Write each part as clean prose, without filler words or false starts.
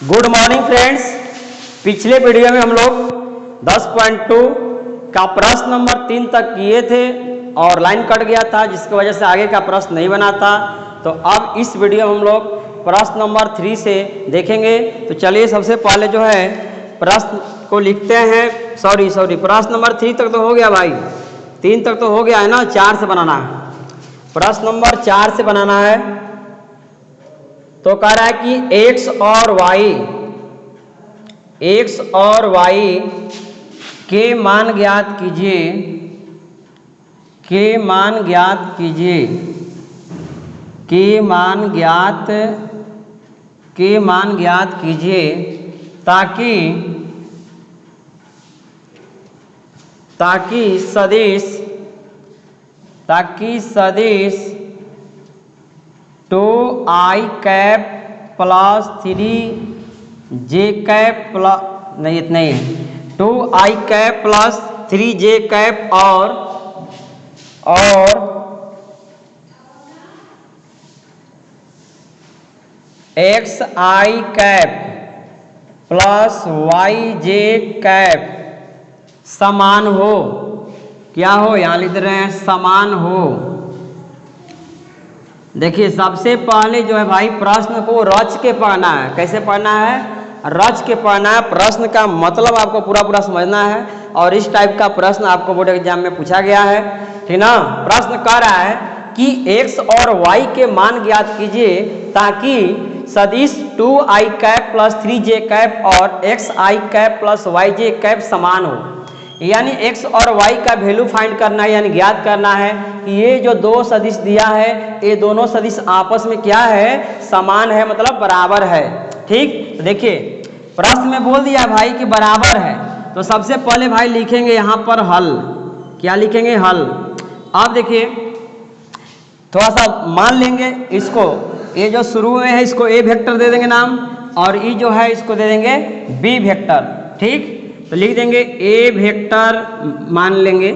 Good morning friends. पिछले video में हम लोग 10.2 का प्रश्न नंबर 3 तक किए थे और लाइन कट गया था, जिसकी वजह से आगे का प्रश्न नहीं बना था। तो अब इस वीडियो में हम लोग प्रश्न नंबर 3 से देखेंगे। तो चलिए सबसे पहले जो है प्रश्न को लिखते हैं। सॉरी प्रश्न नंबर 3 तक तो हो गया भाई, 3 तक तो हो गया है ना, 4 से बनाना है। प्रश्न नंबर 4 से बनाना है। तो कह रहा है कि x और y के मान ज्ञात कीजिए, के मान ज्ञात कीजिए ताकि सदिश 2i cap plus 3j cap plus नहीं, इतना ही है, 2i cap plus 3j cap और xi cap plus yj cap समान हो। क्या हो, यहाँ लिख रहे हैं समान हो। देखिए सबसे पहले जो है भाई प्रश्न को रच के पढ़ना है। कैसे पढ़ना है? रच के पढ़ना है। प्रश्न का मतलब आपको पूरा समझना है और इस टाइप का प्रश्न आपको बोर्ड एग्जाम में पूछा गया है, ठीक ना। प्रश्न कह रहा है कि x और y के मान ज्ञात कीजिए ताकि सदिश 2i cap plus 3j cap और xi cap plus yj cap समान हो। यानी x और y का वैल्यू फाइंड करना है, यानी ज्ञात करना है कि ये जो दो सदिश दिया है, ये दोनों सदिश आपस में क्या है, समान है, मतलब बराबर है। ठीक, तो देखिए प्रश्न में बोल दिया भाई कि बराबर है। तो सबसे पहले भाई लिखेंगे यहाँ पर हल। क्या लिखेंगे? हल। अब देखिए थोड़ा सा मान लेंगे इसको, ये जो शुरू में है इसको a वेक्टर दे देंगे नाम, और ये जो है इसको दे देंगे b वेक्टर। ठीक, तो लिख देंगे a वेक्टर, मान लेंगे,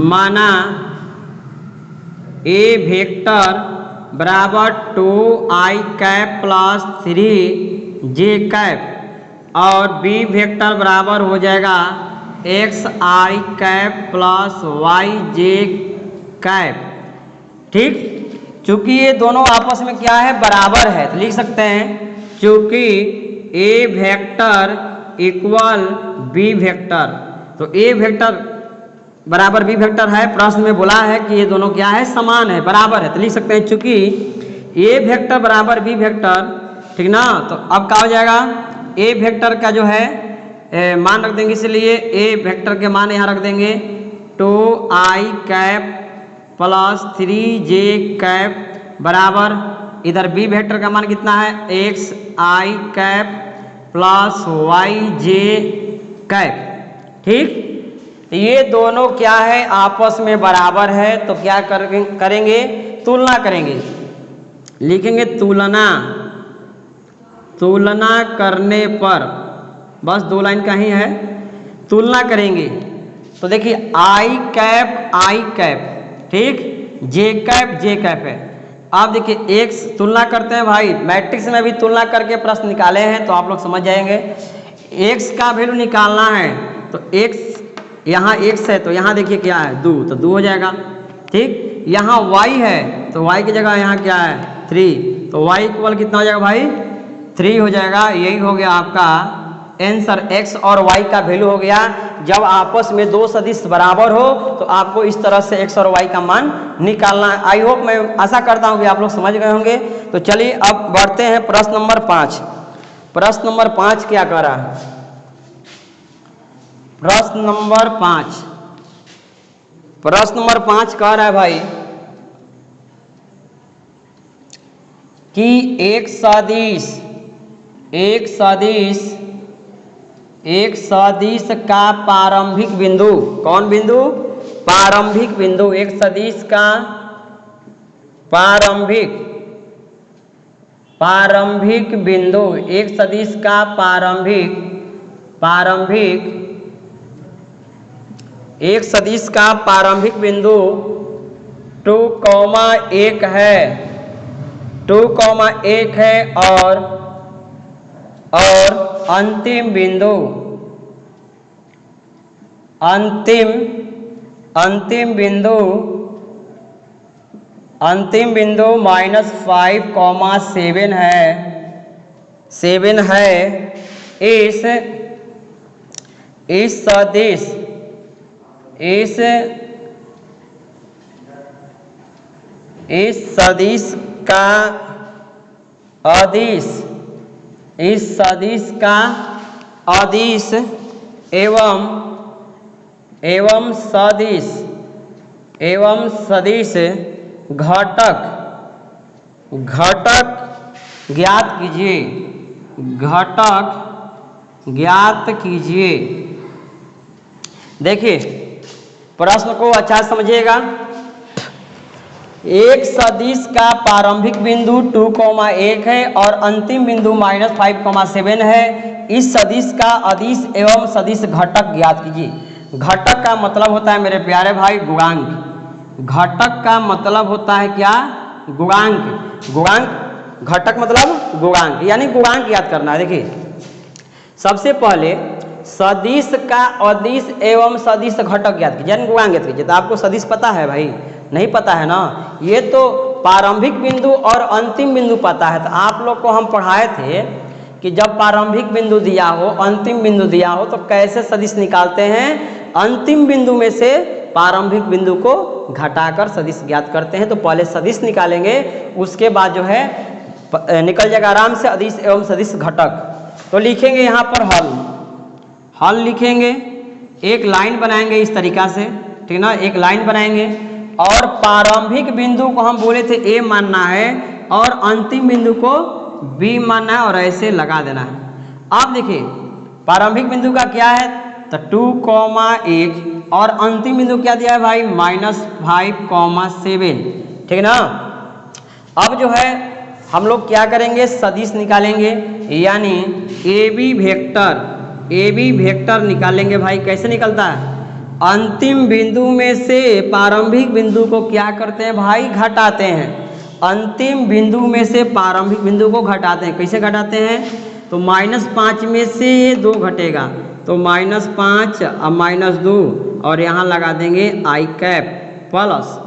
माना a वेक्टर बराबर 2i cap plus 3j cap और b वेक्टर बराबर हो जाएगा xi cap plus yj cap. ठीक, चूंकि ये दोनों आपस में क्या है, बराबर है, तो लिख सकते हैं चूंकि a vector equal b vector, तो a वेक्टर बराबर b वेक्टर है। प्रश्न में बोला है कि ये दोनों क्या है, समान है, बराबर है, तो लिख सकते हैं चूंकि a वेक्टर बराबर b वेक्टर, ठीक ना। तो अब क्या हो जाएगा, a वेक्टर का जो है मान रख देंगे, इसलिए a वेक्टर के मान यहाँ रख देंगे 2i cap plus 3j cap बराबर, इधर b वेक्टर का मान कितना है, xi cap plus yj cap. ठीक, ये दोनों क्या है, आपस में बराबर है। तो क्या करेंगे, तुलना करेंगे। लिखेंगे तुलना करने पर, बस 2 लाइन का ही है, तुलना करेंगे। तो देखिए i कैप, ठीक, j कैप है। अब देखिए x तुलना करते हैं भाई, मैट्रिक्स में भी तुलना करके प्रश्न निकाले हैं, तो आप लोग समझ जाएंगे। x का वैल्यू निकालना है, तो x यहाँ x है, तो यहाँ देखिए क्या है, 2, तो 2 हो जाएगा। ठीक, यहाँ y है, तो y की जगह यहाँ क्या है, 3, तो y इक्वल कितना हो जाएगा भाई, 3 हो जाएगा। यही हो गया आपका आंसर। x और y का वैल्यू हो गया। जब आपस में दो सदिश बराबर हो तो आपको इस तरह से x और y का मान निकालना है। आई होप, मैं आशा करता हूँ कि आप लोग समझ गए होंगे। तो चलिए अब बढ़ते हैं प्रश्न नंबर 5। प्रश्न नंबर 5 क्या कह रहा है? प्रश्न नंबर 5 कह रहा है भाई कि एक सदिश का प्रारंभिक बिंदु, कौन बिंदु? प्रारंभिक बिंदु। एक सदिश का प्रारंभिक बिंदु, एक सदिश का प्रारंभिक बिंदु 2, 1 है, 2,1 है और अंतिम बिंदु -5,7 है 7 है। इस सदिश का अदिश एवं सदिश घटक ज्ञात कीजिए। देखिए प्रश्न को अच्छा समझिएगा। एक सदिश का प्रारंभिक बिंदु 2,1 है और अंतिम बिंदु -5,7 है। इस सदिश का अदिश एवं सदिश घटक ज्ञात कीजिए। घटक का मतलब होता है मेरे प्यारे भाई गुणांक। घटक का मतलब होता है क्या? गुणांक। घटक मतलब गुणांक, यानी गुणांक याद करना है। देखिए सबसे पहले सदिश का अदिश एवं सदिश घटक ज्ञात कीजिए, यानी गुणांक ज्ञात कीजिए। तो आपको सदिश पता है भाई? नहीं पता है ना। ये तो प्रारंभिक बिंदु और अंतिम बिंदु पता है। तो आप लोग को हम पढ़ाए थे कि जब प्रारंभिक बिंदु दिया हो, अंतिम बिंदु दिया हो, तो कैसे सदिश निकालते हैं। अंतिम बिंदु में से प्रारंभिक बिंदु को घटाकर सदिश ज्ञात करते हैं। तो पहले सदिश निकालेंगे, उसके बाद जो है निकल जाएगा आराम से अदिश एवं सदिश घटक। तो लिखेंगे यहाँ पर हल लिखेंगे, एक लाइन बनाएंगे इस तरीका से, ठीक ना। एक लाइन बनाएंगे और प्रारंभिक बिंदु को हम बोले थे ए मानना है और अंतिम बिंदु को बी मानना है और ऐसे लगा देना है। अब देखिए प्रारंभिक बिंदु का क्या है, तो 2,1 और अंतिम बिंदु क्या दिया है भाई, -5,7, ठीक ना। अब जो है हम लोग क्या करेंगे, सदिश निकालेंगे, यानी ए बी वेक्टर निकालेंगे भाई। कैसे निकलता है? अंतिम बिंदु में से प्रारंभिक बिंदु को क्या करते हैं भाई, घटाते हैं। अंतिम बिंदु में से प्रारंभिक बिंदु को घटाते हैं। कैसे घटाते हैं? तो -5 में से 2 घटेगा, तो -5 अब -2 और यहाँ लगा देंगे i कैप प्लस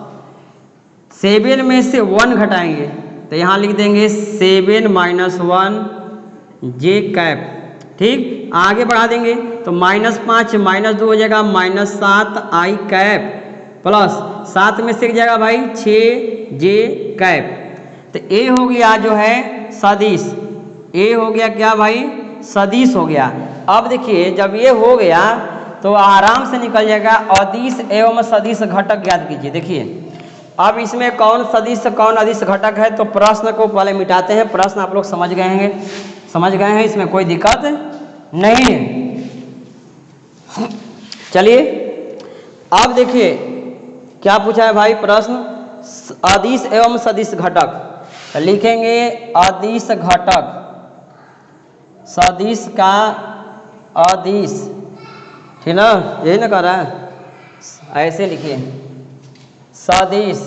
7 में से 1 घटाएंगे, तो यहाँ लिख देंगे 7 - 1 j कैप। ठीक, आगे बढ़ा देंगे तो -5 -2 हो जाएगा -7 i कैप प्लस 7 में से जाएगा भाई 6 j कैप। तो ए हो गया जो है सदिश, ए हो गया क्या भाई, सदिश हो गया। अब देखिए जब ये हो गया तो आराम से निकल जाएगा अदिश एवं सदिश घटक ज्ञात कीजिए। देखिए अब इसमें कौन सदिश कौन अदिश घटक है, तो प्रश्न को पहले मिटाते हैं। प्रश्न आप लोग समझ गए हैं, इसमें कोई दिक्कत नहीं है। चलिए अब देखिए क्या पूछा है भाई प्रश्न, अदिश एवं सदिश घटक। लिखेंगे अदिश घटक, सदिश का अदिश, ठीक ना, यही ना कर रहा है, ऐसे लिखिए सदिश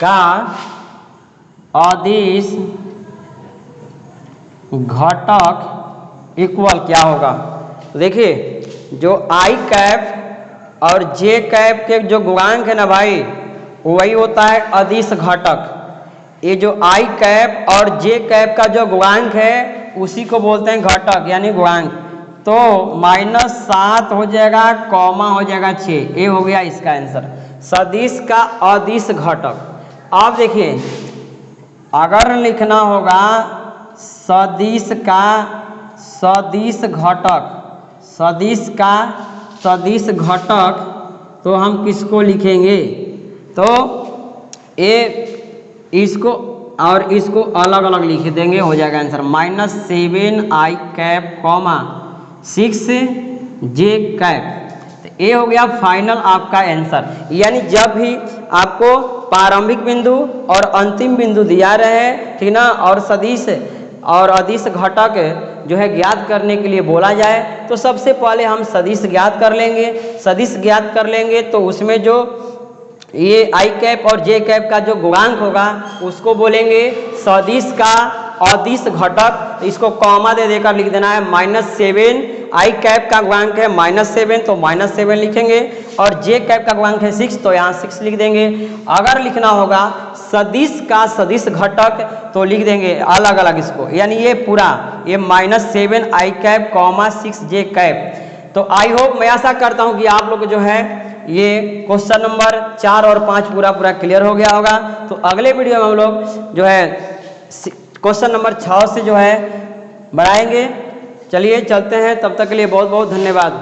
का अदिश घटक इक्वल क्या होगा। देखिए जो आई कैप और जे कैप के जो गुणांक है ना भाई, वही होता है अदिश घटक। ये जो आई कैप और जे कैप का जो गुणांक है उसी को बोलते हैं घटक यानी गुणांक। तो -7 हो जाएगा, कॉमा हो जाएगा 6, ये हो गया इसका आंसर, सदिश का अदिश घटक। अब देखिए अगर लिखना होगा सदिश का सदिश घटक, तो हम किसको लिखेंगे, तो इसको और इसको अलग अलग लिख देंगे, हो जाएगा answer -7 i cap, 6 j cap. तो ये हो गया फाइनल आपका आंसर। यानी जब भी आपको प्रारंभिक बिंदु और अंतिम बिंदु दिया रहे, ठीक ना, और सदिश और अदिश घटक जो है ज्ञात करने के लिए बोला जाए तो सबसे पहले हम सदिश ज्ञात कर लेंगे। सदिश ज्ञात कर लेंगे तो उसमें जो ये आई कैप और जे कैप का जो गुणांक होगा उसको बोलेंगे सदिश का अदिश घटक। इसको कॉमा दे देकर लिख देना है -7। आई कैप का गुणांक है -7 तो -7 लिखेंगे और जे कैप का गुणांक है 6 तो यहाँ 6 लिख देंगे। अगर लिखना होगा सदिश का सदिश घटक तो लिख देंगे अलग अलग इसको, यानी ये पूरा ये -7 आई कैप कॉमा 6 जे कैप। तो आई होप, मैं आशा करता हूँ कि आप लोग जो है ये क्वेश्चन नंबर 4 और 5 पूरा क्लियर हो गया होगा। तो अगले वीडियो में हम लोग जो है क्वेश्चन नंबर 6 से जो है बढ़ाएंगे। चलिए चलते हैं, तब तक के लिए बहुत बहुत धन्यवाद।